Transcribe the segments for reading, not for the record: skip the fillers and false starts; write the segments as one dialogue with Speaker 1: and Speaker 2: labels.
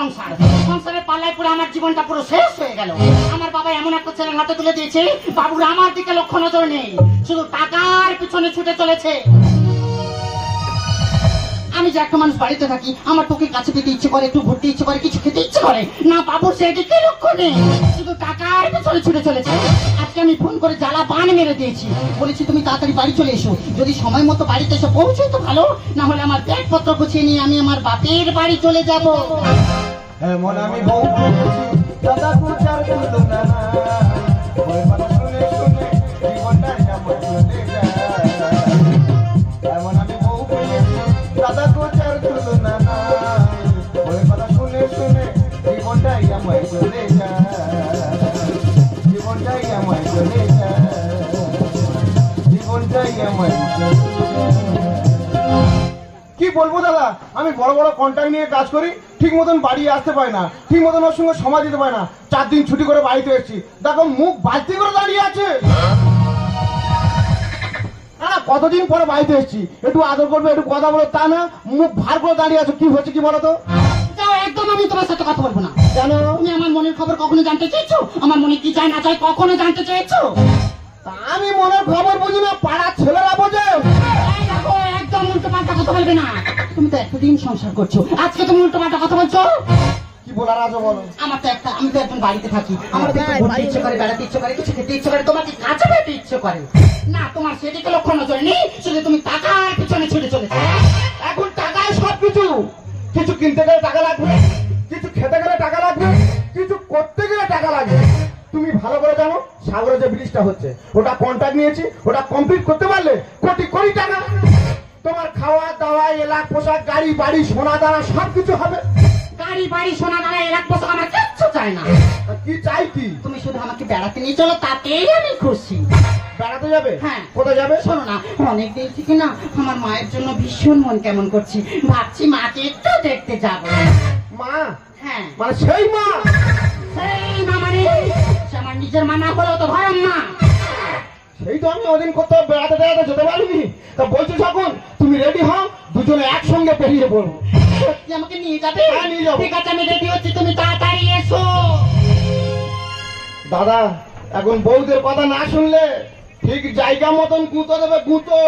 Speaker 1: সংসার, সংসারের পাল্লায় পুরো আমার জীবনটা পুরো শেষ হয়ে গেল। আমার বাবা এমন একটা ছেলের হাতে তুলে দিয়েছে, বাবুর আমার দিকে লক্ষ্য নজর নেই, শুধু টাকার পিছনে ছুটে চলেছে। আমি যে একটা মানুষ বাড়িতে থাকি, আমার তোকে কাছে পেতে ইচ্ছে করে, একটু ঘুরতে ইচ্ছে করে, কিছু খেতে ইচ্ছে করে না, বাবুর সেদিকে লক্ষ্য নেই, শুধু টাকার পিছনে ছুটে চলেছে। আজকে আমি ফোন করে জ্বালা বান মেরে দিয়েছি, বলেছি তুমি তাড়াতাড়ি বাড়ি চলে এসো, যদি সময় মতো বাড়িতে এসে পৌঁছোই তো ভালো, না হলে আমার ব্যাগপত্র গুছিয়ে নিয়ে আমি আমার বাপের বাড়ি চলে যাব।
Speaker 2: এমন আমি বউ পেয়েছি দাদা পূজার তুলনা ওই কথা শুনে শুনে জীবনটা যেমন চলে যায়। এমন আমি বউ পেয়েছি দাদা পূজার তুলনা ওই কথা শুনে শুনে জীবনটাই আমায় চলে যায়, জীবনটাই আমায় চলে যায়, জীবনটাই আমায় চলে যায়। কি বলবো দাদা, আমি বড় বড় কন্ট্রাক্ট নিয়ে কাজ করি, ঠিক মতন বাড়ি আসতে পারি না, ঠিক মতন ওর সঙ্গে সময় দিতে পারি না। 4 দিন ছুটি করে বাড়িতে এসেছি, দেখো মুখ বালতি করে দাঁড়িয়ে আছে। না কতদিন পরে বাড়িতে এসেছি, একটু আদর করবে, একটু কথা বলো, তা না মুখ ভার করে দাঁড়িয়ে আছো। কি হয়েছে কি বলো তো?
Speaker 1: একদম আমি তোমার সাথে কথা বলবো না।
Speaker 2: কেন?
Speaker 1: তুমি আমার মনের খবর কখনো জানতে চেয়েছো? আমার মনে কি চাই না চাই কখনো জানতে চেয়েছো?
Speaker 2: আমি মনের খবর বুঝি না, পাড়ার ছেলেরা বোঝে।
Speaker 1: দেখো একদম উল্টো পাল্টা কথা বলবে না। তুমি তো এতদিন সংসার করছো, আজকে তুমি উল্টো পাল্টা কথা বলছো।
Speaker 2: কি বলার আছে বলো?
Speaker 1: আমি তো একজন বাড়িতে থাকি, আমার তো একটু ঘুরতে ইচ্ছে করে, বেড়াতে ইচ্ছে করে, কিছু খেতে ইচ্ছে করে, তোমাকে কাছে পেতে ইচ্ছে করে না, তোমার সেদিকে লক্ষ্য নজর নেই, শুধু তুমি টাকার পিছনে ছুটে চলেছো।
Speaker 2: এখন টাকায় সবকিছু, কিছু কিনতে গেলে টাকা লাগবে, কিছু খেতে গেলে টাকা লাগবে, কিছু করতে গেলে টাকা লাগবে। তুমি ভালো করে জানো সাগরে যে ব্রিজটা হচ্ছে, ওটা কন্ট্রাক্ট নিয়েছি, ওটা কমপ্লিট করতে পারলে কোটি কোটি টাকা। তোমার খাওয়া দাওয়া, এলাক পোশাক, গাড়ি বাড়ি, সোনা দানা সবকিছু হবে।
Speaker 1: গাড়ি বাড়ি সোনা দানা এলাক পোশাক আমার কিচ্ছু চাই না।
Speaker 2: কি চাই কি?
Speaker 1: তুমি শুধু আমাকে বেড়াতে নিয়ে চলো, তাতেই আমি খুশি।
Speaker 2: বেড়াতে যাবে?
Speaker 1: হ্যাঁ।
Speaker 2: কোথায় যাবে?
Speaker 1: শোনো না, অনেকদিন থেকে না আমার মায়ের জন্য ভীষণ মন কেমন করছি, ভাবছি মাকে একটু দেখতে যাব।
Speaker 2: মা?
Speaker 1: হ্যাঁ।
Speaker 2: মানে সেই মা?
Speaker 1: সেই মা মানে সে আমার নিজের মা না হলেও তো ভয় মা।
Speaker 2: সেই তো আমি ওদিন কোথাও বেড়াতে বেড়াতে যেতে পারিনি, তা বলছো যখন তুমি রেডি হও, দুজনে একসঙ্গে বেরিয়ে পড়বো।
Speaker 1: সত্যি আমাকে নিয়ে যাবে?
Speaker 2: হ্যাঁ, নিয়ে যাবো।
Speaker 1: ঠিক আছে, আমি রেডি হচ্ছি, তুমি তাড়াতাড়ি এসো।
Speaker 2: দাদা এখন বউদের কথা না শুনলে ঠিক জায়গা মতন গুঁতো দেবে, গুঁতো।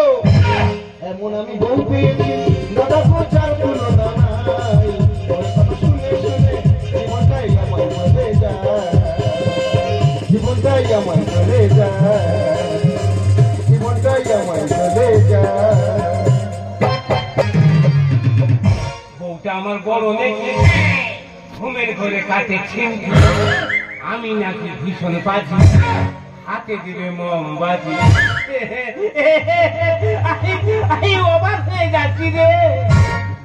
Speaker 2: এমন আমি বউ পেয়েছি দাদা পূজার তুলনা নাই, ওর কথা শুনে শুনে জীবনটাই আমায় চলে যায়, জীবনটাই আমায় চলে যায়, জীবনটাই আমায় চলে যায়।
Speaker 3: বউটা আমার বড় দেখে ঘুমের ঘরে কাটে ছিনকে, আমি নাকি ভীষণ বাজি, হাতে দিবে মোমবাজি। আমি অবাক হয়ে যাচ্ছি রে,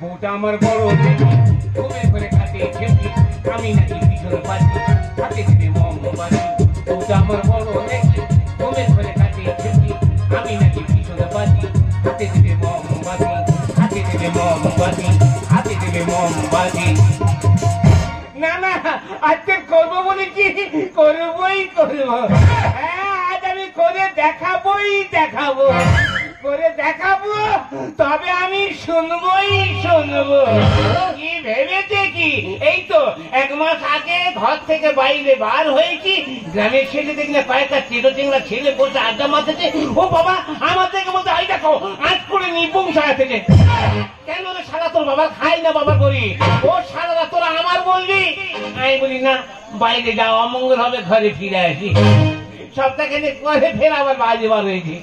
Speaker 3: বউটা আমার বড় দেখে ঘুমের ঘরে কাটে ছিনকে, আমি নাকি ভীষণ বাজি, হাতে দিবে মোমবাজি। বউটা আমার বড় দেখে ঘুমের ঘরে কাটে ছিনকে, আমি নাকি ভীষণ বাজি, হাতে দিবে মোমবাজি, হাতে দিবে মোমবাজি, হাতে দিবে মোমবাজি। না না, আজকে করবো বলেছি, করবোই করবো। হ্যাঁ, আজ আমি করে দেখাবোই দেখাবো, করে দেখাবো, তবে আমি শুনবোই শুনবো। কি ভেবেছে কি, এই তো 1 মাস আগে ঘর থেকে বাইরে বার হয়েছি, গ্রামের ছেলে দেখলে কয়েকটা চিরো চিংড়া ছেলে বসে আড্ডা মারতেছে। ও বাবা, আমার থেকে বলতে আই দেখো আজ করে নিপুং সারা থেকে। কেন রে সারা, তোর বাবার খাই না বাবা করি, ও সারা তোরা আমার বলবি? আমি বলি না, বাইরে যাও, অমঙ্গল হবে, ঘরে ফিরে আসি। সপ্তাহখানে করে ফের আবার বাজে বার হয়েছি।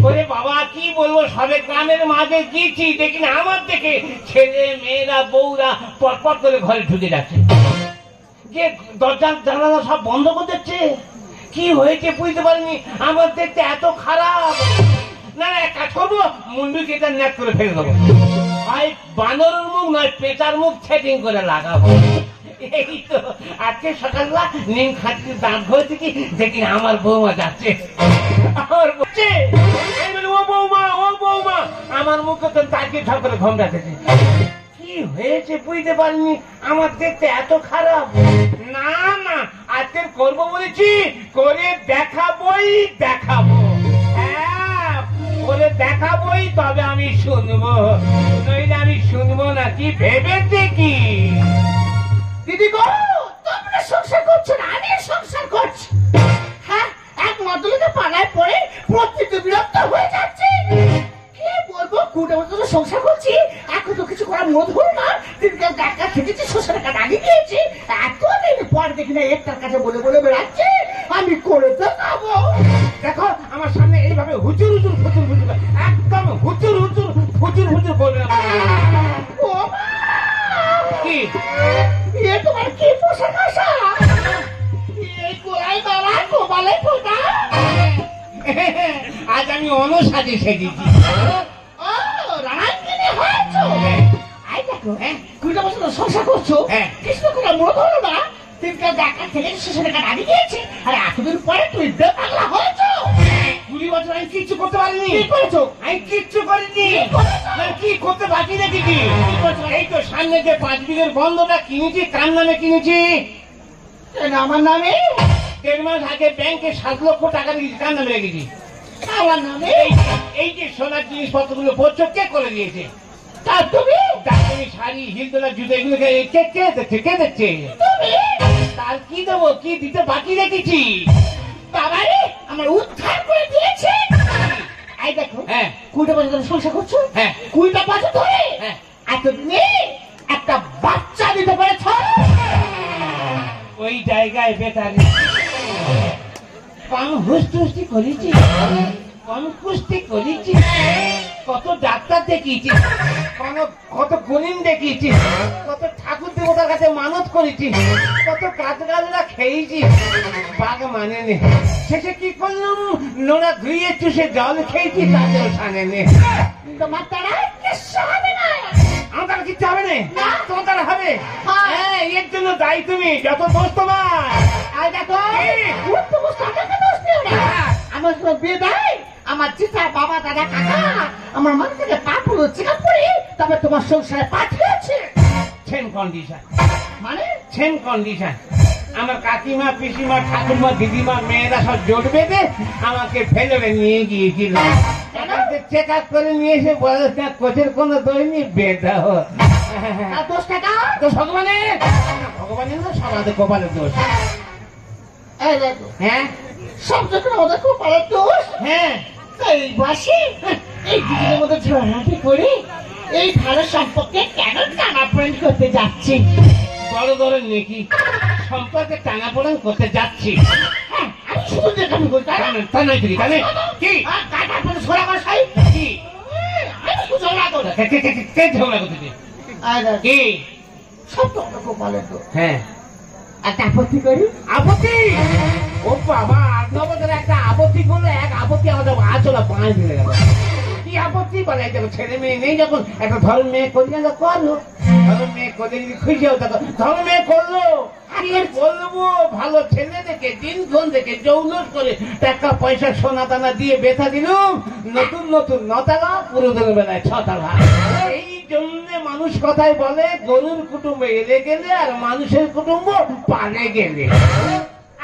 Speaker 3: ওরে বাবা কি বলবো, সবে গ্রামের মাঝে গিয়েছি, দেখি না আমার দেখে ছেলে মেয়েরা বউরা পটপট করে ঘরে ঢুকে যাচ্ছে, যে দরজা জানালা সব বন্ধ করে দিচ্ছে। কি হয়েছে বুঝতে পারিনি, আমার দেখতে এত খারাপ। না না, এক কাজ করবো, মুন্ডুকে এটা ন্যাক করে ফেলে দেবো, ভাই বানরের মুখ নয় পেটার মুখ সেটিং করে লাগাবো। এই তো আজকে সকালবেলা নিম খাচ্ছি, দাঁত ঘষে কি দেখি আমার বৌমা যাচ্ছে, আমার বলছে ও বৌমা, ও বৌমা, আমার মুখে তো তাকে ঠাক করে ঘুমটাতেছে। কি হয়েছে বুঝতে পারিনি, আমার দেখতে এত খারাপ। না না, আজকে করবো বলেছি, করে দেখাবোই দেখাবো। হ্যাঁ, করে দেখাবোই, তবে আমি শুনবো, নইলে আমি শুনবো না। কি ভেবেছে কি?
Speaker 1: বছর আগে সংসার করছি। হ্যাঁ, এক মদলিকে পালায় পড়ে প্রত্যেকে বিরক্ত হয়ে যাচ্ছে। কি বলবো, 20 বছর ধরে সংসার করছি, এখন তো কিছু করার মত হলো না। দিনকে ডাক্তার খেটেছি, শ্বশুরের কাছে আগে গিয়েছি, এতদিন পর দেখি না একটার কাছে বলে বলে বেড়াচ্ছে আমি করে তো খাবো।
Speaker 3: দেখো আমার সামনে এইভাবে হুজুর হুজুর হুজুর হুজুর একদম হুজুর হুজুর হুজুর হুজুর করবে না।
Speaker 1: ও মা!
Speaker 3: কি
Speaker 1: এ তোমার কি পোশাক আশা? এই গোড়ায় দাঁড়া, গোপালে ফোটা।
Speaker 3: আজ আমি অনসাজে সেজেছি।
Speaker 1: ও, রানাঙ্গিনী হয়েছো? আই দেখো, 20 বছর ধরে সংসার করছো,
Speaker 3: হ্যাঁ।
Speaker 1: কিছু করে মত হলো না। দিনকে ডাক্তার খেটেছি, শ্বশুরের কাছে আগে গিয়েছি, আর এতদিন পরে তুই বেপাগলা হয়েছো।
Speaker 3: 20 বছর আমি কিচ্ছু করতে পারিনি।
Speaker 1: কি করেছো?
Speaker 3: আমি কিচ্ছু করিনি।
Speaker 1: করেছো?
Speaker 3: না, কি করতে বাকি রেখেছি? এই তো সামনে যে 5 বিঘের বন্ধটা কিনেছি, কার নামে কিনেছি?
Speaker 1: কেন আমার নামে?
Speaker 3: 1.5 মাস আগে ব্যাংকে 7 লক্ষ টাকা দিয়েছি, কার নামে রেখেছি?
Speaker 1: আমার নামে?
Speaker 3: এই যে সোনার জিনিসপত্রগুলো বলছো কে করে দিয়েছে?
Speaker 1: তার তুমি?
Speaker 3: ডাক্তারি শাড়ি, হিলদোলা জুতো এগুলো কে দিচ্ছে? কে দিচ্ছে?
Speaker 1: তুমি?
Speaker 3: তার কি দেবো? কি দিতে বাকি রেখেছি?
Speaker 1: বাবারে, আমার উদ্ধার করে দিয়েছে। আই দেখো,
Speaker 3: হ্যাঁ।
Speaker 1: 20 বছর ধরে সংসার করছো,
Speaker 3: হ্যাঁ।
Speaker 1: 20 বছর ধরে
Speaker 3: হ্যাঁ।
Speaker 1: এতদিনে একটা বাচ্চা দিতে পেরেছ।
Speaker 3: ওই জায়গায় বেকার কম হুস্তি করেছি, কম কুস্তি করেছি, কত ডাক্তার দেখিয়েছি, কত গলিম দেখিয়েছি, কত ঠাকুর দেবতার কাছে মানত করেছি, কত কাজগাজরা খেয়েছি, বাঘ মানে নে। শেষে কি করলাম? নোনা ধুয়ে চুষে জল খেয়েছি, তাতেও সানে নে।
Speaker 1: তোমার দ্বারা কিচ্ছু হবে না।
Speaker 3: আমার দ্বারা কিচ্ছু হবে না?
Speaker 1: না।
Speaker 3: তোমার দ্বারা হবে?
Speaker 1: হ্যাঁ।
Speaker 3: হ্যাঁ, এর জন্য দায়ী তুমি, যত দোষ তোমার।
Speaker 1: আই দেখো, উঠতে বসতে আমাকে দোষ দিও না। আমার কোনো বিয়ে দেয়, আমার চিতা বাবা দাদা কাকা আমার মন থেকে পাপুরো চিকা পড়ে তবে তোমার সংসারে পাঠিয়েছে।
Speaker 3: সেম কন্ডিশন,
Speaker 1: মানে
Speaker 3: সেম কন্ডিশন। আমার কাকিমা, পিসিমা, ঠাকুরমা, দিদিমা, মেয়েরা সব জোট বেঁধে আমাকে ফেলে নিয়ে গিয়েছিল। চেক আপ করে নিয়ে এসে বলে কোচের কোনো দই নেই, বেদা
Speaker 1: আর দোষ টাকা
Speaker 3: তো ভগবানের, ভগবানের না, সমাজে কপালের দোষ।
Speaker 1: এই দেখো,
Speaker 3: হ্যাঁ
Speaker 1: সব যখন আমাদের খুব পাড়ার দোষ।
Speaker 3: হ্যাঁ,
Speaker 1: এই বসে এই দুজনের মধ্যে ঝড়াঝাটি করে এই ভালো সম্পর্কে কেন টানাপোড়েন করতে যাচ্ছি?
Speaker 3: বড় ধরনের নেকি সম্পর্কে টানাপোড়েন করতে যাচ্ছি।
Speaker 1: হ্যাঁ, আমি শুধু যেখানে বলতে
Speaker 3: তা নয় কি? তাহলে কি?
Speaker 1: ছোড়া কষাই
Speaker 3: কি?
Speaker 1: আমি তো ঝগড়া করি।
Speaker 3: কে ঝগড়া করতেছে? কি?
Speaker 1: সব তো আমাদের খুব ভালো দোষ।
Speaker 3: হ্যাঁ,
Speaker 1: একটা আপত্তি করি।
Speaker 3: আপত্তি? ও বাবা, নবদের একটা আপত্তি করলে এক আপত্তি আমাদের আচলা পাঁচ মিলে গেল। কি আপত্তি বলে? দেখো ছেলে মেয়ে নেই যখন একটা ধর্ম মেয়ে করলে করলো, ধর্ম মেয়ে করলে যদি খুশি হতো, ধর্ম মেয়ে করলো। কি বলবো, ভালো ছেলে দেখে দিনক্ষণ দেখে জৌলস করে টাকা পয়সা সোনা দানা দিয়ে বেথা দিলুম, নতুন নতুন নতালা, পুরোদের বেলায় ছতালা। এই জন্য মানুষ কথাই বলে গরুর কুটুম্ব এলে গেলে আর মানুষের কুটুম্ব পালে গেলে।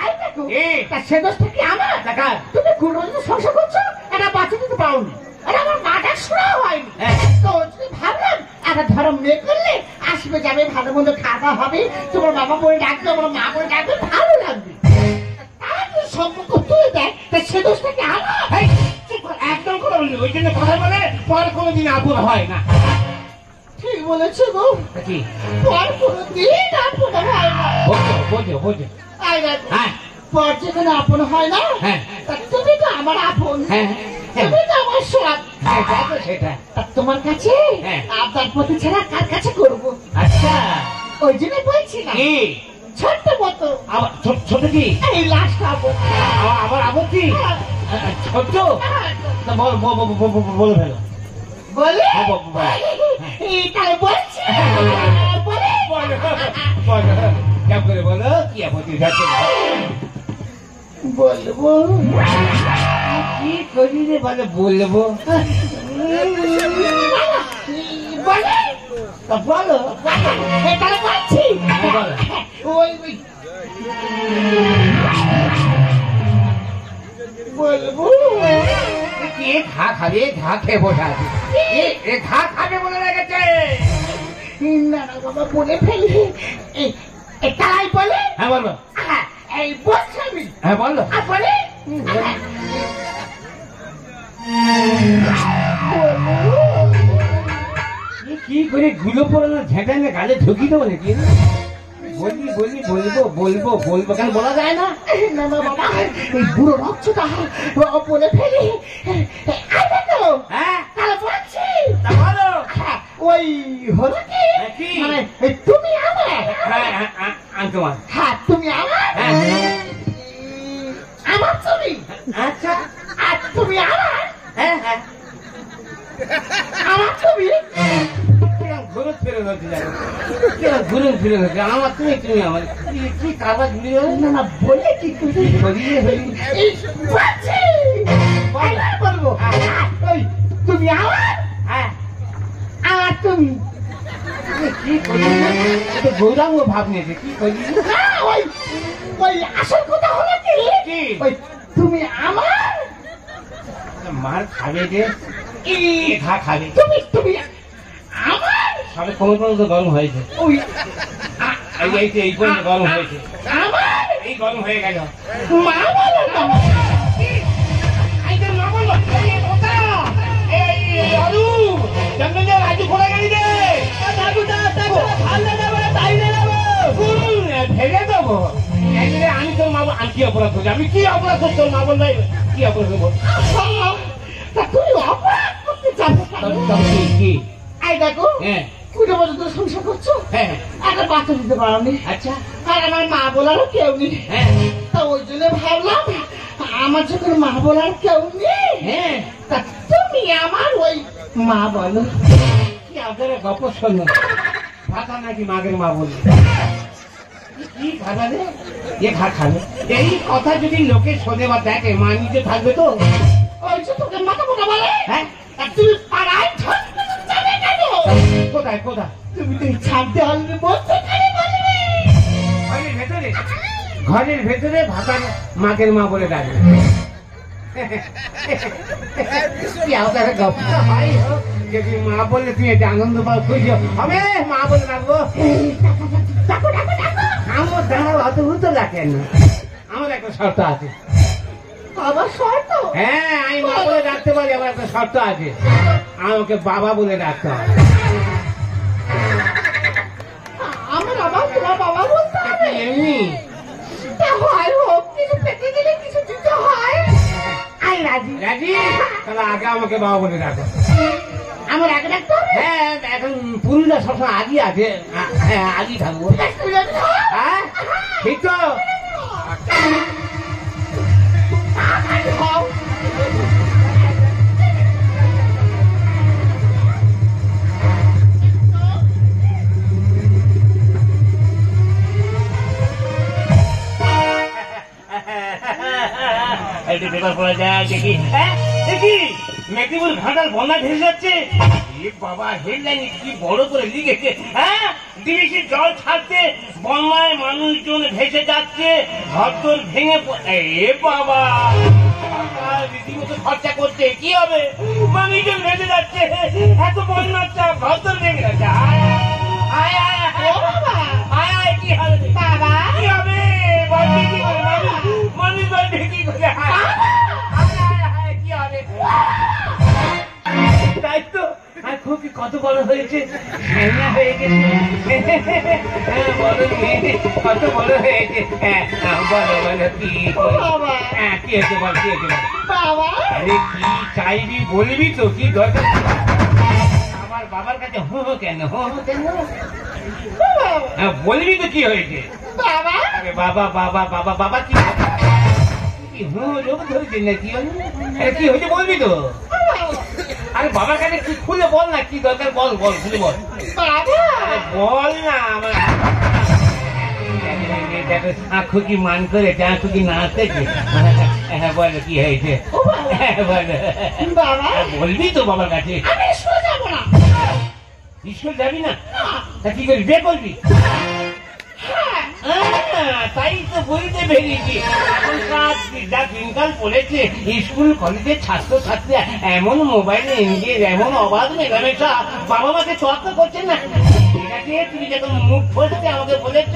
Speaker 1: আই দেখো,
Speaker 3: কি?
Speaker 1: তা সে দোষটা কি আমার?
Speaker 3: দেখা
Speaker 1: তুমি কোনো দিন সংসার করছো, একটা বাচ্চা দিতে পারোনি, আর আমার মাটা শোনা হয়নি।
Speaker 3: হ্যাঁ।
Speaker 1: তো তুমি ভাবলাম একটা ধরো মেয়ে করলে আসবে যাবে, ভালো মন্দ খাওয়া হবে, তোমার বাবা বলে ডাকবে, আমার মা বলে ডাকবে, ভালো লাগবে। তার যদি সম্পর্ক তুলে দেয়, তা সে দোষটা কি আমার?
Speaker 3: এই, চুপ কর, একদম করে বললি, ওই জন্য কথা বলে পর কোনোদিন আপন হয় না।
Speaker 1: ঠিক বলেছো গো,
Speaker 3: কি?
Speaker 1: পর কোনোদিন আপন হয় না।
Speaker 3: বোঝো বোঝো বোঝো।
Speaker 1: আই দেখো,
Speaker 3: হ্যাঁ
Speaker 1: পর যেখানে আপন হয় না,
Speaker 3: হ্যাঁ
Speaker 1: তা তুমি তো আমার আপন,
Speaker 3: হ্যাঁ হ্যাঁ,
Speaker 1: তুমি তো আমার সব।
Speaker 3: সেটা তো সেটা।
Speaker 1: তা তোমার কাছে
Speaker 3: হ্যাঁ।
Speaker 1: আপনার প্রতি ছাড়া কার কাছে করবো?
Speaker 3: আচ্ছা,
Speaker 1: ওই জন্য বলছিলাম
Speaker 3: কি?
Speaker 1: ছোট্ট মতো
Speaker 3: আবার ছোট কি?
Speaker 1: এই লাশটা
Speaker 3: আবার আপত্তি? ছোট? না, বলে ফেলো।
Speaker 1: বলে
Speaker 3: বলো।
Speaker 1: তাহলে বলছি বলে
Speaker 3: বলো কেমন করে বলো, কি আপত্তি?
Speaker 1: বলবো
Speaker 3: কি করি রে? বলে বলবো।
Speaker 1: বলে
Speaker 3: তা বলো।
Speaker 1: তাহলে বলছি
Speaker 3: বলো।
Speaker 1: ওই বলবো
Speaker 3: কি ঘা খাবে? ঘা খেয়ে বসে আছে। এ ঘা খাবে বলে রেখেছে।
Speaker 1: না না বাবা বলে ফেলি তাই বলে
Speaker 3: হ্যাঁ বলবো। হ্যাঁ বলো।
Speaker 1: আর বলে
Speaker 3: কি করে গুলো পড়ানো ঝেঁটানে গালে ঢুকি দেবো নাকি? বলবো কেন বলা যায় না?
Speaker 1: না না বাবা, এই বুড়ো রক্তটা বলে ফেলি। তো
Speaker 3: হ্যাঁ
Speaker 1: তাহলে বলছি
Speaker 3: তা বলো।
Speaker 1: ওই হলো কি
Speaker 3: কি?
Speaker 1: মানে তুমি আমার,
Speaker 3: হ্যাঁ তোমার।
Speaker 1: হ্যাঁ তুমি আমার,
Speaker 3: হ্যাঁ
Speaker 1: আমার তুমি,
Speaker 3: আচ্ছা
Speaker 1: আর তুমি আমার,
Speaker 3: হ্যাঁ হ্যাঁ
Speaker 1: আমার তুমি।
Speaker 3: ঘুরে ফিরে হচ্ছে দেখো, ঘুরে ফিরে হচ্ছে আমার তুমি তুমি আমার কি কারবার ঘুরে
Speaker 1: না না বলে কি তুমি এই বলছি এবার বলবো। ওই তুমি আমার,
Speaker 3: হ্যাঁ
Speaker 1: আমার তুমি।
Speaker 3: কি করি গৌরাঙ্গ ভাব নিয়েছে কি করি
Speaker 1: না ওই ওই আসল কথা হলো কি
Speaker 3: কি?
Speaker 1: ওই তুমি আমার,
Speaker 3: মার খাবে যে কি খাবে
Speaker 1: তুমি তুমি আমার,
Speaker 3: সবে কোমর পর্যন্ত গরম হয়েছে
Speaker 1: ওই
Speaker 3: এই পর্যন্ত গরম হয়েছে
Speaker 1: আমার
Speaker 3: এই গরম হয়ে গেল
Speaker 1: মা বলো না।
Speaker 3: রাজু খোলা গাড়ি দে ভেঙে দেবো আমি তোর মা আমি কি অপরাধ করছি আমি কি অপরাধ করছি তোর মা বল ভাই কি অপরাধ করবো
Speaker 1: তা তুমি অপরাধ করতে যাবো
Speaker 3: কি
Speaker 1: এই দেখো
Speaker 3: হ্যাঁ
Speaker 1: 20 বছর ধরে সংসার করছো,
Speaker 3: হ্যাঁ
Speaker 1: একটা বাচ্চা দিতে পারোনি,
Speaker 3: আচ্ছা
Speaker 1: আর আমার মা বলারও কেউ নেই।
Speaker 3: হ্যাঁ
Speaker 1: তা ওই জন্য ভাবলাম আমার যখন মা বলার কেউ নেই,
Speaker 3: হ্যাঁ
Speaker 1: তা তুমি আমার ওই মা বলো।
Speaker 3: কি আপনারা গপ শোনো ভাতা নাকি মাগের মা বলবে কি খাবে রে এ খাবে এই কথা যদি লোকে শোনে বা দেখে মা নিজে থাকবে তো
Speaker 1: ওই যে তোকে মাথা মোটা বলে,
Speaker 3: হ্যাঁ
Speaker 1: তা তুমি পাড়ায় যাবে কেন?
Speaker 3: কোথায় কোথায়
Speaker 1: তুমি তো এই ছাড়তে আসবে বলতে কেন বলবে?
Speaker 3: ঘরের ভেতরে ভাতার মাগের মা বলে ডাকবে কি আপনারা গপটা হয় হোক, যদি মা বললে তুমি এটা আনন্দ পাও খুশি হবে মা বলে ডাকবো
Speaker 1: ডাকো ডাকো ডাকো।
Speaker 3: আমার দাঁড়াও অত ভূত লাগেন না আমার একটা শর্ত আছে
Speaker 1: আবার শর্ত?
Speaker 3: হ্যাঁ আমি মা বলে ডাকতে পারি আমার একটা শর্ত আছে আমাকে বাবা বলে ডাকতে হবে
Speaker 1: আমার আবার তোমার বাবা বলতে হবে?
Speaker 3: এমনি
Speaker 1: তা হয় হোক, কিছু পেতে গেলে কিছু দিতে হয়। আই রাজি।
Speaker 3: রাজি তাহলে আগে আমাকে বাবা বলে ডাকো
Speaker 1: আমার আগে ডাকতে হবে?
Speaker 3: হ্যাঁ এখন পুরুলিয়া সবসময় আগিয়ে আছে হ্যাঁ আগিয়ে থাকবো
Speaker 1: তুমি রাজি হও?
Speaker 3: হ্যাঁ ঠিক তো
Speaker 1: রাজি হও।
Speaker 3: পেপার পড়া যায় দেখি হ্যাঁ দেখি মেদিনীপুর ঘাটাল বন্যা ভেসে যাচ্ছে এ বাবা হেডলাইন কি বড় করে লিখেছে হ্যাঁ ডিবিসির জল ছাড়ছে বন্যায় মানুষজন ভেসে যাচ্ছে ঘরদোর ভেঙে এ বাবা রীতিমতো খরচা করছে কি হবে মানুষজন ভেসে যাচ্ছে এত বন্যার চাপ ঘরদোর ভেঙে যাচ্ছে আয় আয় আয়
Speaker 1: ও বাবা,
Speaker 3: আয় আয় কি হবে
Speaker 1: বাবা,
Speaker 3: কি হবে বলতে কি করে মানুষ বলতে কি করে কি হবে তাই তো আর খুব কত বড় হয়েছে হয়ে গেছে হ্যাঁ বলো কত বড় হয়েছে হ্যাঁ বলো বলো কি
Speaker 1: বাবা,
Speaker 3: হ্যাঁ কি হয়েছে বল কি হয়েছে বল
Speaker 1: বাবা।
Speaker 3: আরে কি চাইবি বলবি তো কি দরকার আমার বাবার কাছে হো হো কেন হো হো কেন হ্যাঁ বলবি তো কি হয়েছে
Speaker 1: বাবা,
Speaker 3: আরে বাবা বাবা বাবা বাবা কি লোক ধরেছে না কি কি হয়েছে বলবি তো আরে বাবার কাছে কি খুলে বল না কি দরকার বল বল খুলে বল
Speaker 1: বাবা,
Speaker 3: আরে বল না আমার আঁখু কি মান করে আঁখু কি না থেকে হ্যাঁ বলো কি হয়েছে বলো
Speaker 1: বাবা,
Speaker 3: বলবি তো বাবার কাছে
Speaker 1: আমি স্কুলে যাবো না।
Speaker 3: স্কুল যাবি না তা কি করবি বে করবি তাই তো বলতে বেরিয়েছি এখনকার যা দিনকাল পড়েছে স্কুল কলেজের ছাত্রছাত্রী এমন মোবাইলে এনগেজ এমন অবাধ মেঘামেশা বাবা মাকে চর্চা করছেন না ঠিক আছে তুমি যখন মুখ ফসতে আমাকে বলেছ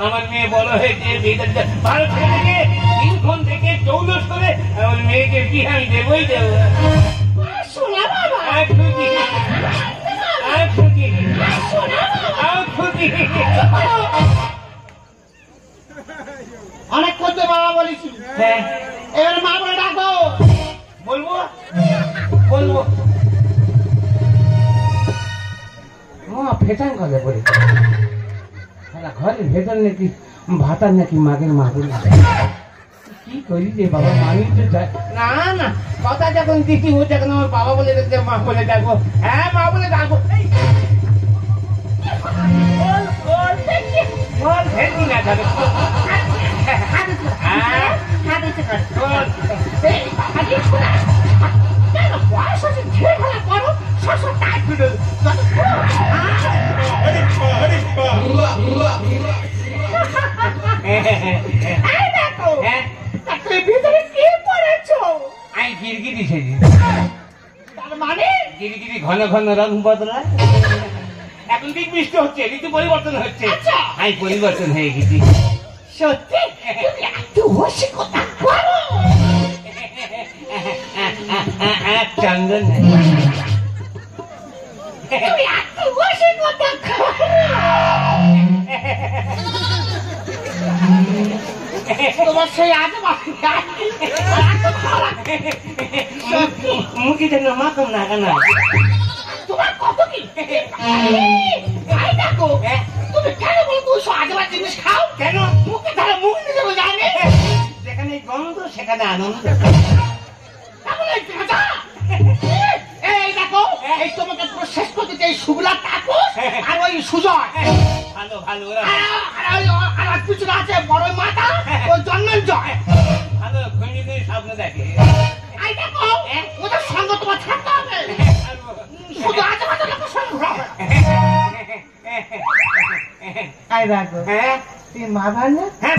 Speaker 3: আমার মেয়ে বড় হয়েছে বিয়েটা ভালো ছেলে থেকে এখন থেকে 14 করে আমার মেয়েকে কি আমি দেবই দেবো।
Speaker 1: শোনা বাবা,
Speaker 3: আর খুশি, আর খুশি,
Speaker 1: শোনা বাবা।
Speaker 3: আর খুশি।
Speaker 1: অনেক করতে বাবা বলেছি,
Speaker 3: হ্যাঁ
Speaker 1: এবার মা বলে ডাকো।
Speaker 3: বলবো বলবো ফেটান কথা বলে ঘরের ভেতর নাকি ভাতার নাকি মাগের মাগুর কি করি রে বাবা, মানুষ তো যায় না না, কথা যখন দিচ্ছি ও যখন আমার বাবা বলে দেখছে মা বলে ডাকবো। হ্যাঁ মা বলে ডাকবো।
Speaker 1: ভিতরে কি পড়েছো?
Speaker 3: আমি গিরগিরি সেজি,
Speaker 1: তার মানে
Speaker 3: গিরগিরি ঘন ঘন রং বদলায়। এখন দিক বৃষ্টি হচ্ছে, ঋতু পরিবর্তন হচ্ছে,
Speaker 1: আচ্ছা।
Speaker 3: আমি পরিবর্তন হয়ে গেছি।
Speaker 1: সত্যি তুমি এত রসিকতা করো?
Speaker 3: চন্দন
Speaker 1: তুমি এত রসিকতা করো? তোমার সেই আগে
Speaker 3: মুখে যেন মাখম না কেন?
Speaker 1: তোমার কত কি তাই দেখো, তুমি কেন বলো 200 আজেবাজে জিনিস খাও?
Speaker 3: কেন?
Speaker 1: মুখে ধারে মুখ নিতে জানে,
Speaker 3: যেখানে গন্ধ সেখানে আনন্দ।
Speaker 1: তাহলে গাঁজা। এই দেখো, এই তোমাকে পুরো শেষ করতে চাই শুভলা তাপস আর ওই সুজয়।
Speaker 3: ভালো ভালো ওরা
Speaker 1: আর পিছনে আছে বড় মাথা, ওই জন্মঞ্জয়।
Speaker 3: ভালো খন্ডিতেই স্বপ্ন দেখে।
Speaker 1: এই দেখো, ওদের সঙ্গ তোমার থাকতে হবে, শুধু আজেবাজে লোকের সঙ্গ হবে।
Speaker 3: আই রাখো। হ্যাঁ
Speaker 1: তুই মা ভালো?
Speaker 3: হ্যাঁ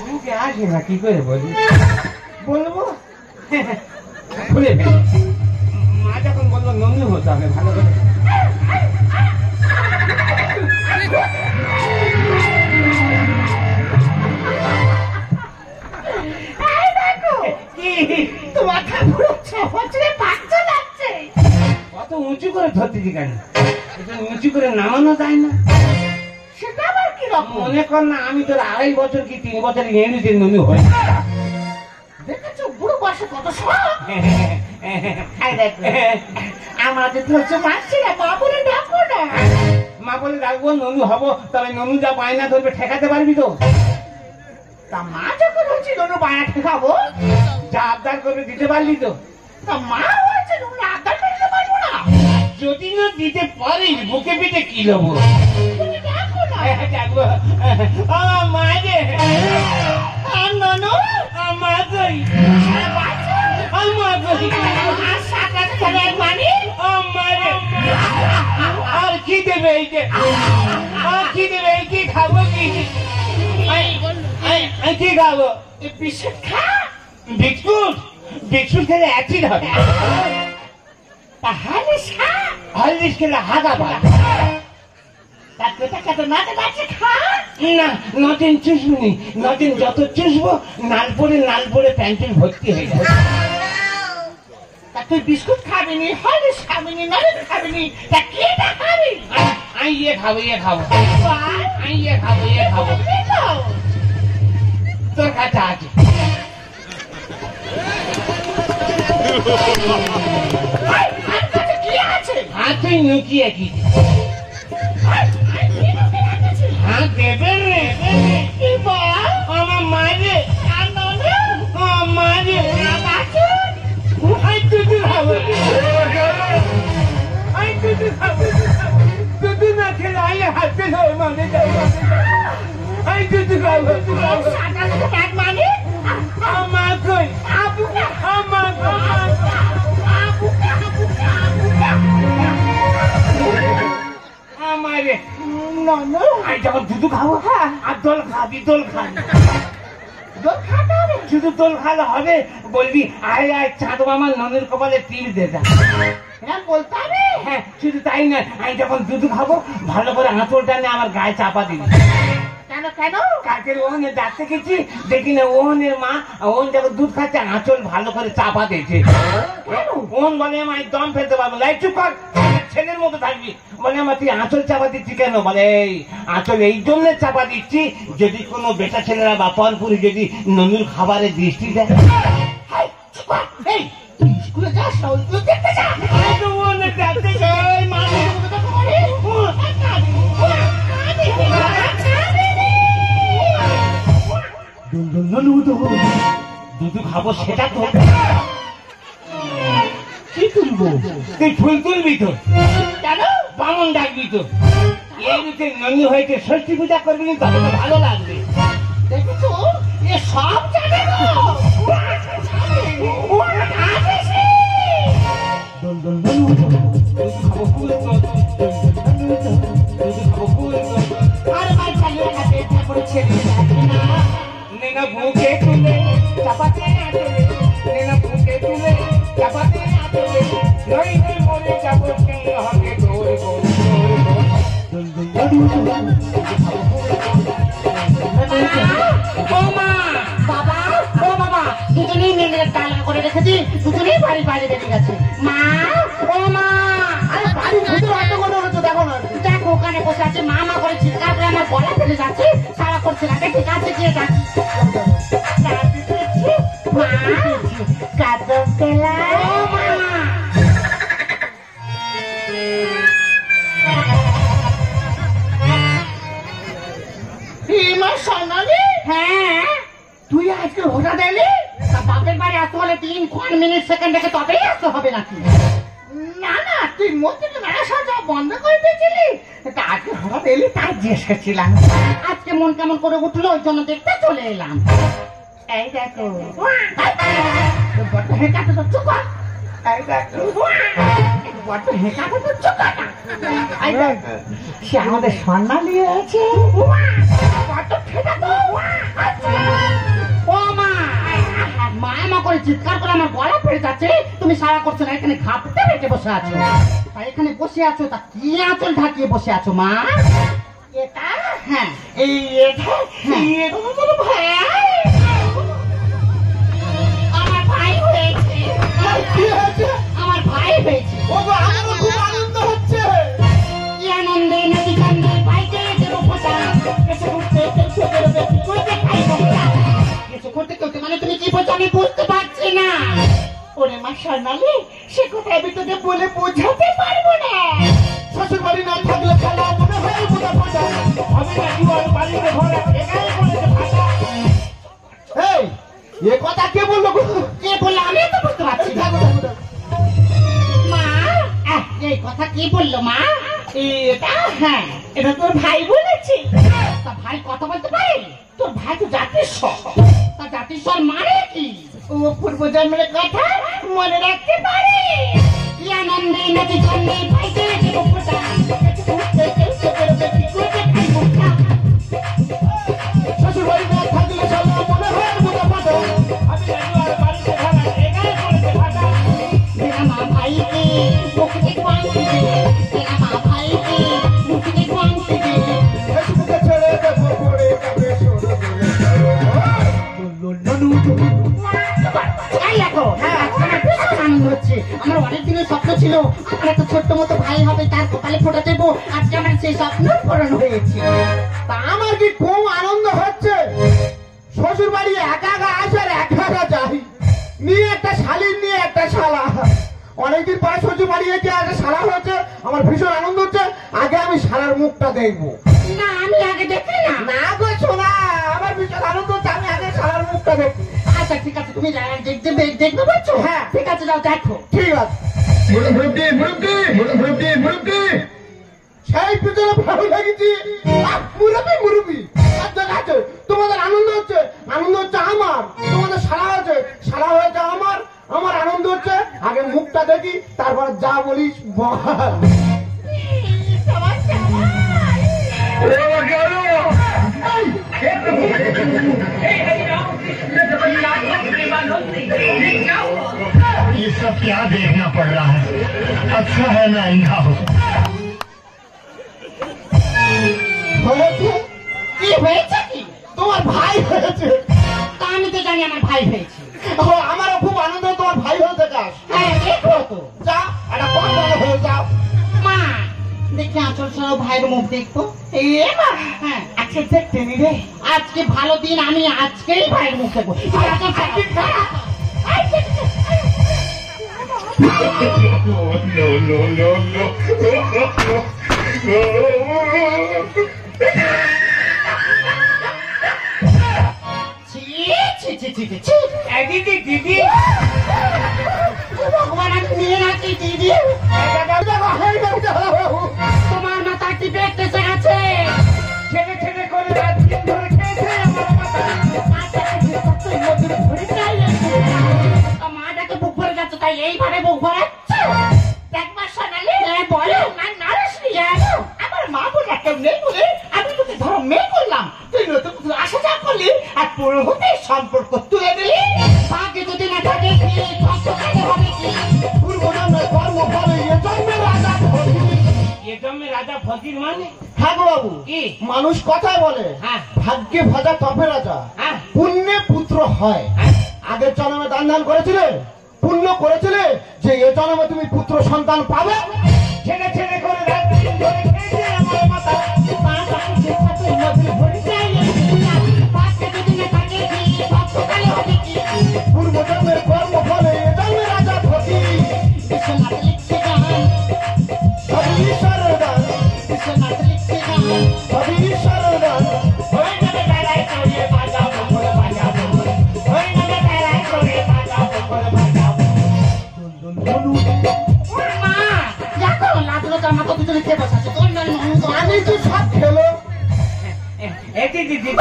Speaker 3: মুখে আসে না, কি করে বলি? বলবো খুলে ফেলি। মা যখন বললো নন্দী হতে হবে ভালো করে।
Speaker 1: তোমার পুরো 6 বছরের বাচ্চা লাগছে।
Speaker 3: কত উঁচু করে ধরতেছি কেন? এটা উঁচু করে নামানো যায় না?
Speaker 1: সেটা আবার কি রকম?
Speaker 3: মনে কর না আমি তোর 2.5 বছর কি 3 বছর ইংরেজি নন্দী হই।
Speaker 1: দেখেছো বুড়ো বয়সে কত শখ। আমাদের ধরছো মারছি না, মা বলে ডাকো না।
Speaker 3: মা বলে রাখবো ননু হবো, তবে ননু যা বায়না ধরবে ঠেকাতে পারবি তো?
Speaker 1: তা মা যখন হচ্ছে ননু বায়া ঠেকাবো,
Speaker 3: যা আবদার করবে দিতে পারবি তো?
Speaker 1: তা মা হয়েছে ননু আদার করতে পারবো না।
Speaker 3: যদি না দিতে পারিস বুকে পিঠে কি নেবো?
Speaker 1: তুমি ডাকো না।
Speaker 3: ডাকবো আমার মা রে,
Speaker 1: আর ননু
Speaker 3: আমার কই,
Speaker 1: বাচ্চা
Speaker 3: আমার কই,
Speaker 1: আর সাথে সাথে মানে
Speaker 3: আমার আর কি দেবে এই যে, আর কি দেবে এই কি খাবো কি? এই কি খাবো?
Speaker 1: বিস্কুট খা।
Speaker 3: বিস্কুট? বিস্কুট খেলে অ্যাসিড হবে।
Speaker 1: তাহলে খা।
Speaker 3: হরলিক্স খেলে হাগা পায়।
Speaker 1: তার পেটা কাটা না যাচ্ছে খা।
Speaker 3: না নদিন চুষবি, নদিন যত চুষবো নাল পরে প্যান্টের ভর্তি হয়ে যাবে।
Speaker 1: তা তুই বিস্কুট খাবি নি, হলিস খাবি নি, নলেন খাবি নি, তা কেটা খাবি?
Speaker 3: আমি ইয়ে খাবো আমি ইয়ে খাবো তোর কাছে আছে।
Speaker 1: কি আছে?
Speaker 3: হাতে নুকিয়ে কি হাত দেবে রে? আমার মারে, আমার মারে দুধ খাবো, দুধ না খেলে আইলে হাতে মানে আমি দুধ খাবো।
Speaker 1: মানে
Speaker 3: আমার কই আমার আমারে
Speaker 1: ননু
Speaker 3: আমি যখন দুধ খাবো আর দোল খাবি শুধু দোল খালে হবে? বলবি আয় চাঁদ মামার ননের কপালে তিল দে যা।
Speaker 1: বলতে হবে।
Speaker 3: হ্যাঁ শুধু তাই না, আমি যখন দুধ খাবো ভালো করে আঁচল টানে আমার গায়ে চাপা দিবি। কেন কেন? কালকের ওখানে ডাকতে গেছি, দেখি না ওখানের মা ওখান থেকে দুধ খাচ্ছে, আঁচল ভালো করে চাপা দিয়েছে। ওন বলে আমায় দম ফেলতে পারবো না, চুপ কর, ছেলের মতো থাকবি। বলে আমার তুই আঁচল চাপা দিচ্ছি কেন? বলে এই আঁচল এই জন্য চাপা দিচ্ছি, যদি কোনো বেটা ছেলেরা বা পরপুরি যদি ননুর খাবারে দৃষ্টি দেয়।
Speaker 1: এই তুই স্কুলে যাস না, তুই দেখতে যা।
Speaker 3: দুধু খাবো সেটা তো
Speaker 1: কি তুলবো?
Speaker 3: তুই ফুল তুলবি তো,
Speaker 1: কেন?
Speaker 3: বামন ডাকবি তো। এই রূপে ননি হয়েছে, ষষ্ঠী পূজা করবি, তবে তো ভালো লাগবে।
Speaker 1: দেখেছো, এ সব জানে গো।
Speaker 3: খাবো ফুল তো, খাবো ফুল তো।
Speaker 1: আর ভাই চালিয়ে হাতে তারপরে ছেড়ে যাচ্ছে না।
Speaker 3: নেনা বুকে তুলে চাপাতে আঁচলে, নেনা বুকে তুলে চাপাতে আঁচলে, নই নই মরে যাবো কি হবে দৌড় দৌড়
Speaker 1: বাবা, ও বাবা, দুজনেই মেয়েদের তালা করে রেখেছি, দুজনেই বাড়ি বাইরে বেরিয়ে গেছে। মা, ও মা,
Speaker 2: আরে বাড়ির ভিতরে এত করে হচ্ছে, দেখো না।
Speaker 1: দেখো ওখানে বসে আছে, মা মা করে চিৎকার করে আমার গলা ফেলে যাচ্ছে, সারা করছে না। ঠিক আছে, গিয়ে ডাকি। মা, কাদম পেলা, ও মা। হ্যাঁ, তুই আজকে হঠাৎ এলি? তা বাপের বাড়ি আসতে হলে 3 মিনিট সেকেন্ড রেখে তবেই আসতে হবে নাকি? না না, তুই মধ্যে মেলা সাজা বন্ধ করে দিয়েছিলি, তা আজকে হঠাৎ এলি তাই জিজ্ঞেস করছিলাম। আজকে মন কেমন করে উঠলো, ওই জন্য দেখতে চলে এলাম। এই দেখো, বড্ড হেঁকাতে তো চুপ কর। এই দেখো, বড্ড হেঁকাতে তো চুপ কর না। এই দেখো, সে আমাদের স্বর্ণালী আছে। বড্ড ঠেকা তো। ও মা, মা মা করে চিৎকার করে আমার গলা ফেড়ে যাচ্ছে, তুমি সারা করছো না, এখানে ঘাপতে রেখে বসে আছো। তাই এখানে বসে আছো, তা কি আঁচল ঢাকিয়ে বসে আছো মা? এটা? হ্যাঁ, এই এটা, হ্যাঁ। তোমার ভাই, আমার ভাই হয়েছে।
Speaker 2: কি হয়েছে?
Speaker 1: আমার ভাই হয়েছে।
Speaker 2: ও গো, আমারও খুব আনন্দ হচ্ছে।
Speaker 1: কি আনন্দে নদী কান্দে পাইতে যেন ফোটা, এসে উঠতে এসে বেরোবে, কি করতে খাই বলতা। কিছু করতে করতে মানে তুমি কি বলছো আমি বুঝতে পারছি না। ওরে মা স্বর্ণালী, সে কথা আমি তোকে বলে বোঝাতে পারবো না।
Speaker 2: শ্বশুর বাড়ি না থাকলে খেলা মনে হয় বোঝা ফাটা।
Speaker 3: আমি না জীবন বাড়িতে ঘরে এখানে করেছে ভাষা।
Speaker 2: এই, এ কথা কে বললো গো?
Speaker 1: কে বললো আমি তো বুঝতে পারছি না।
Speaker 2: থাকো, থাকো, থাকো।
Speaker 1: মা, এই কথা কি বললো মা? এটা? হ্যাঁ, এটা তোর ভাই বলেছে। তা ভাই কথা বলতে পারে? তোর ভাই তো জাতিস্বর। তা জাতিস্বর মানে কি? ও পূর্ব জন্মের কথা মনে রাখতে পারে। কি আনন্দে নদী কান্দে পাইতে যেন ফোটা, উঠতে চলতে বেরোবে, কি করতে খাই মুখটা।
Speaker 2: শ্বশুর বাড়ি না থাকলে খেলা মনে হয় বোঝা ফাটা।
Speaker 3: আমি না জীবন বাড়িতে ঘরে এখানে করেছে ভাষা।
Speaker 1: मेरा माँ भाई की मुझे कौन सी दे, मेरा माँ भाई की मुझे कौन सी दे।
Speaker 2: ফেসবুকে ছেড়ে দেখো পড়ে কাবে সরে
Speaker 1: এই দেখো, আজকে আমার ভীষণ আনন্দ হচ্ছে। আমার অনেক দিনের স্বপ্ন ছিল আমার একটা ছোট্ট মতো ভাই হবে, তার কপালে ফোঁটা দেবো। আজকে আমার সেই স্বপ্ন পূরণ হয়েছে।
Speaker 2: তা আমার কি খুব আনন্দ হচ্ছে। শ্বশুর বাড়ি একা একা আসে আর একা একা যাই, নিয়ে একটা শালির নিয়ে একটা শালা। অনেকদিন পরে শ্বশুর বাড়ি এসে একটা শালা হয়েছে, আমার ভীষণ আনন্দ হচ্ছে। আগে আমি শালার মুখটা দেখবো।
Speaker 1: না, আমি আগে দেখি না।
Speaker 2: না গো শোনা, আমার ভীষণ আনন্দ হচ্ছে, আমি আগে শালার মুখটা দেখবো।
Speaker 1: আচ্ছা ঠিক আছে, তুমি দেখবে বলছো?
Speaker 2: হ্যাঁ।
Speaker 1: ঠিক আছে, যাও দেখো।
Speaker 2: ঠিক আছে। সেই পিছনে ভালো লাগেছি। মুরব্বী মুরব্বী, আচ্ছা তোমাদের আনন্দ হচ্ছে, আনন্দ হচ্ছে আমার। তোমাদের সারা হয়েছে, সারা হয়েছে আমার, আমার আনন্দ হচ্ছে। আগে মুখটা দেখি, তারপর যা বলিস বল।
Speaker 4: ये सब क्या देखना पड़ रहा है? अच्छा है ना इंधा हो।
Speaker 2: হয়েছে
Speaker 1: কি হয়েছে? আমি আমার ভাই হয়েছি।
Speaker 2: আমারও খুব আনন্দ তোমার ভাই হতে চাস।
Speaker 1: হ্যাঁ দেখো তো
Speaker 2: যা একটা কথা হয়ে যাও।
Speaker 1: মা দেখি আঁচল ছাড়াও ভাইয়ের মুখ দেখবো। এই মা হ্যাঁ আজকে দেখতে নিবে আজকে ভালো দিন আমি আজকেই ভাইয়ের মুখ দেখবো।
Speaker 4: No, no, no, no.
Speaker 3: দিদি দিদি
Speaker 1: ভগবান আমি মেয়ে নাকি দিদি তোমার মাথা টিপে এসে গেছে
Speaker 3: ছেলে ছেলে করে রাত দিন ধরে খেয়েছে আমার মাথা।
Speaker 1: মাটাকে বুক ভরে যাচ্ছে তাই এইভাবে বুক ভরাচ্ছে একবার শোনালে বলো না নারস নিয়ে আমার মা বলে কেউ নেই বলে আমি তোকে ধরো মেয়ে করলাম তুই নতুন আসা যা করলি আর পুরোহিতে সম্পর্ক তুলে দিলি ভাগ্যে যদি না থাকে হবে কি
Speaker 2: পূর্ব জন্মের কর্ম ফলে এ জন্মে রাজা ফকির।
Speaker 3: এ জন্মে রাজা ফকির মানে
Speaker 2: হ্যাঁ গো বাবু,
Speaker 3: কি?
Speaker 2: মানুষ কথায় বলে
Speaker 3: হ্যাঁ।
Speaker 2: ভাগ্যে ভাজা তপে রাজা,
Speaker 3: হ্যাঁ।
Speaker 2: পুণ্যে পুত্র হয়।
Speaker 3: হ্যাঁ।
Speaker 2: আগের জন্মে দান ধান করেছিলে, পুণ্য করেছিলে যে এ জন্মে তুমি পুত্র সন্তান পাবে।
Speaker 3: ছেলে ছেলে করে রাত দিন ধরে খেয়েছে আমার মাথা।
Speaker 2: পূর্ব জন্মের কর্ম ফলে এ জন্মে রাজা ফকির। সবই ঈশ্বরের দান, সবই ঈশ্বরের দান।
Speaker 3: ওই নামে বেড়াই করে বাজাবো করে বাজাবো। ওই নামে বেড়াই করে বাজাবো করে বাজাবো।
Speaker 2: আমি তো সব খেলো।
Speaker 3: এটি দিদি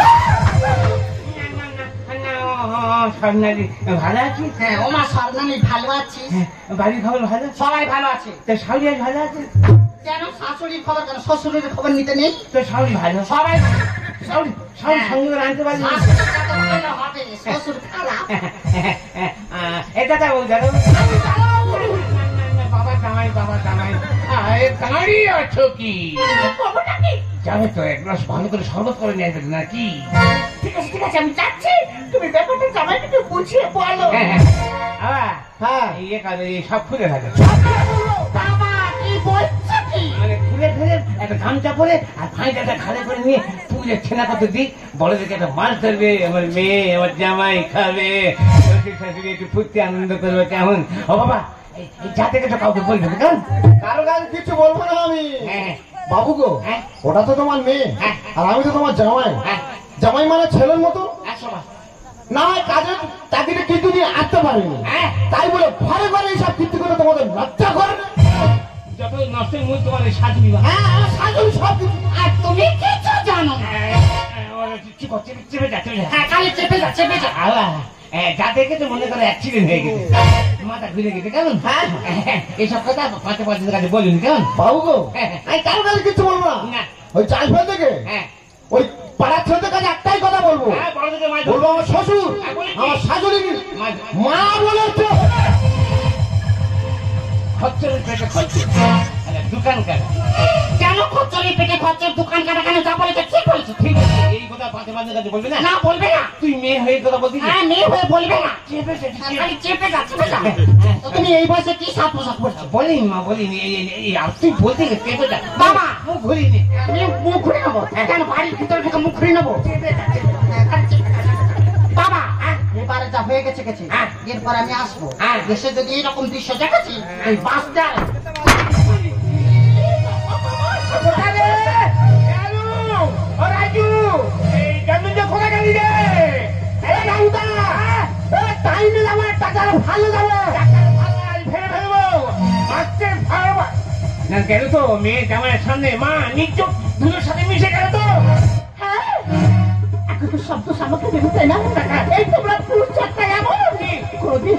Speaker 3: স্বর্ণালী ভালো আছিস?
Speaker 1: হ্যাঁ ওমা স্বর্ণালী ভালো আছি
Speaker 3: বাড়ির খবর ভালো?
Speaker 1: সবাই ভালো আছে
Speaker 3: তোর শাশুড়ি আজ ভালো আছে?
Speaker 1: কেন শাশুড়ির খবর কেন শ্বশুরের খবর নিতে নেই
Speaker 3: তোর শাশুড়ি ভালো?
Speaker 1: সবাই
Speaker 3: শাশুড়ি সঙ্গে করে আনতে পারলি?
Speaker 1: শাশুড়িটা তো ভালো হবে, শ্বশুর খারাপ
Speaker 3: এটা তা বল জানো বাবা জামাই বাবা জামাই দাঁড়িয়ে আছো কি?
Speaker 1: খবরটা কি?
Speaker 3: যাবে তো এক গ্লাস ভালো করে শরবত করে নিয়ে আসবে নাকি?
Speaker 1: ঠিক আছে আমি যাচ্ছি তুমি ব্যাপারটা জামাইকে একটু বুঝিয়ে বলো
Speaker 2: হ্যাঁ,
Speaker 3: ইয়ে কাজে সব খুলে থাকে
Speaker 1: বাবা কি বলছো কি
Speaker 3: মানে খুলে ফেলে একটা গামছা পরে আর ফাঁইটা খালে করে নিয়ে পুজোর ছেনা কত দিই বড় দেখে একটা মাছ ধরবে আমার মেয়ে আমার জামাই খাবে শ্বশুর শাশুড়ি একটু ফুর্তি আনন্দ করবে কেমন ও বাবা এই যা থেকে তো কাউকে বলবে কেমন?
Speaker 2: কারো কাছে কিছু বলবো না আমি।
Speaker 3: হ্যাঁ
Speaker 2: বাবু গো,
Speaker 3: হ্যাঁ।
Speaker 2: ওটা তো তোমার মেয়ে
Speaker 3: হ্যাঁ।
Speaker 2: আর আমি তো তোমার জামাই।
Speaker 3: হ্যাঁ।
Speaker 2: জামাই মানে ছেলের মতো
Speaker 3: 100 বার।
Speaker 2: না হয় কাজের চাকরিটা কিন্তু দিয়ে আসতে পারিনি,
Speaker 3: হ্যাঁ।
Speaker 2: তাই বলে ঘরে ঘরে এইসব কীর্তি করে তোমাদের লজ্জা করে না?
Speaker 3: যত নষ্টের মুখ তোমার শাশুড়ি বা
Speaker 2: হ্যাঁ, আমার শাশুড়ি সব কিছু।
Speaker 1: আর তুমি কিছু জানো না
Speaker 3: চেপে যাচ্ছে
Speaker 1: হ্যাঁ খালি চেপে যা
Speaker 3: যা দেখে তো মনে করে অ্যাক্সিডেন্ট হয়ে গেছে মাথা ঘুরে গেছে কেমন?
Speaker 2: হ্যাঁ।
Speaker 3: এইসব কথা পাঁচে পাঁচের কাছে বলুন কেমন?
Speaker 2: বাবু গো,
Speaker 3: হ্যাঁ।
Speaker 2: আমি কারো কাছে কিছু বলবো না।
Speaker 3: না।
Speaker 2: ওই চাল ফেল থেকে
Speaker 3: হ্যাঁ
Speaker 2: ওই পাড়ার ছেলেদের কাছে একটাই কথা বলবো,
Speaker 3: হ্যাঁ বড় থেকে মাছ
Speaker 2: বলবো আমার শ্বশুর
Speaker 3: হ্যাঁ, বলে কি?
Speaker 2: আমার শাশুড়ি
Speaker 3: মাছ
Speaker 2: মা বলে তো
Speaker 3: খচ্চরের পেটে খচ্চর দোকান কাটা
Speaker 1: কেন খচ্চরের পেটে খচ্চর দোকান কাটা কেন যা বলেছে ঠিক বলেছে
Speaker 3: ঠিক আছে এই কথা পাঁচে পাঁচের কাছে বলবি না
Speaker 1: না বলবে না
Speaker 3: তুই মেয়ে হয়ে কথা বলছিস
Speaker 1: হ্যাঁ মেয়ে হয়ে বলবে না
Speaker 3: চেপে
Speaker 1: খালি চেপে যা তো তুমি এই বয়সে কি সাত পোশাক পরছো
Speaker 3: বলিনি মা বলিনি এই তুই বলতে গেছে চেপে যা
Speaker 1: বাবা।
Speaker 3: মুখ ঘুরিনি
Speaker 1: আমি মুখ ঘুরে নেবো কেন বাড়ির ভিতরে থেকে মুখ ঘুরে নেবো বাবা এবারে যা হয়ে গেছে গেছে
Speaker 3: হ্যাঁ।
Speaker 1: এরপর আমি আসবো
Speaker 3: হ্যাঁ।
Speaker 1: এসে যদি এইরকম দৃশ্য দেখাচ্ছি ওই বাসটা
Speaker 3: রাজু এই জমিটা কোথায় গেলি রে?
Speaker 1: টাইমে আমার টাকা ভালো যাবে
Speaker 3: ফেলে ফেলবো মারতে পারবো না গেল তো মেয়ে জামাইয়ের সামনে মা নিজ দুটোর সাথে মিশে গেল তো
Speaker 1: হ্যাঁ এখন তো শব্দ সামগ্রী বেরোতে না এই তোমরা পুরুষ চারটা এমন কোনদিন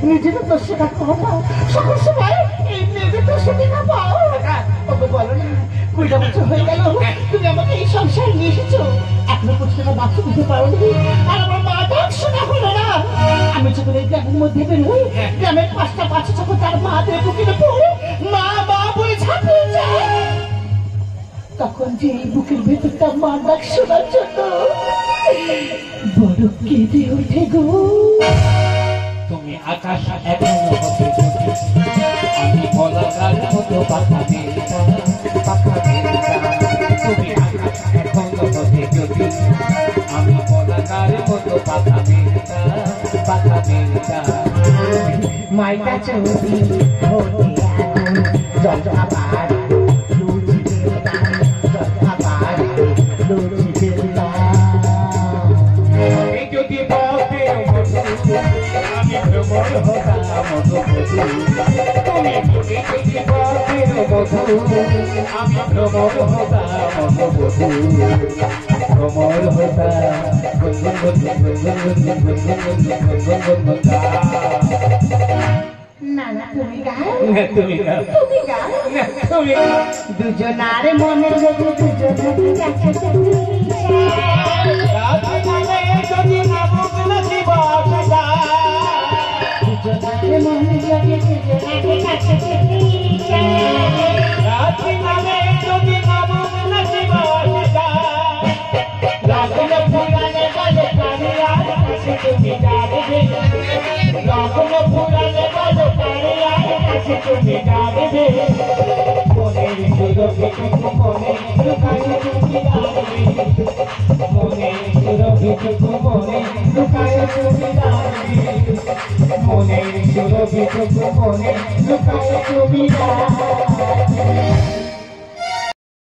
Speaker 1: নিজেদের দোষ স্বীকার করো না সকল সময় এই মেয়েদের দোষ স্বীকার পাও ওকে বলো না 20টা বছর হয়ে গেল তুমি আমাকে এই সংসার নিয়ে এসেছো এখনো পর্যন্ত বাচ্চা দিতে পারোনি আর আমার মা ডাক শোনা হলো না আমি যখন এই গ্রামের মধ্যে বেরোই গ্রামের 5টা বাচ্চা যখন তার মা দিয়ে বুকিতে পড়ে মা মা বলে ঝাঁপিয়ে যায় তখন যে এই বুকের ভেতরটা মা ডাক শোনার জন্য বড় কেঁদে ওঠে গো।
Speaker 3: তুমি আকাশ এখনো হতে যদি আমি পলাকার মতো পাখা মেলতা পাখা মেলতা তুমি আকাশ এখনো হতে যদি আমি পলাকার মতো পাখা মেলতা পাখা মেলতা
Speaker 1: মাইকা চৌধুরী হতে আগুন জলটা পাড়ে লুচি বেলতাম জলটা পাড়ে লুচি বেলতাম।
Speaker 3: এই যদি পথের মতো আমি ভ্রমণ হতাম মধুবধূ তুমি এই যদি পথের মতো আমি ভ্রমণ হতাম মধুবধূ ভ্রমণ হতাম গুনগুন গুনগুন গুনগুন গুনগুন গুনগুন গুনগুন গুনগুন
Speaker 1: না না তুমি গাও,
Speaker 3: তুমি না
Speaker 1: তুমি গাও।
Speaker 3: না তুমি
Speaker 1: দুজনার মনে যদি দুজনের কাছে
Speaker 3: যদি নামক নসিব আসা
Speaker 1: দুজনার মনে যদি দুজনের কাছে
Speaker 3: রাত্রি নামে যদি নামক নসিব আসা
Speaker 1: রাগুন ফুরানে বলে কারিয়ার কাছে তুমি যাবে, রাগুন ফুরানে বলে কারিয়ার কাছে তুমি যাবে।
Speaker 3: মনের সুরভিটুকু মনে লুকায় তুমি রাখবে মনের সুরভিটুকু মনে লুকায় তুমি রাখবে মনের সুরভিটুকু মনে লুকায় তুমি রাখবে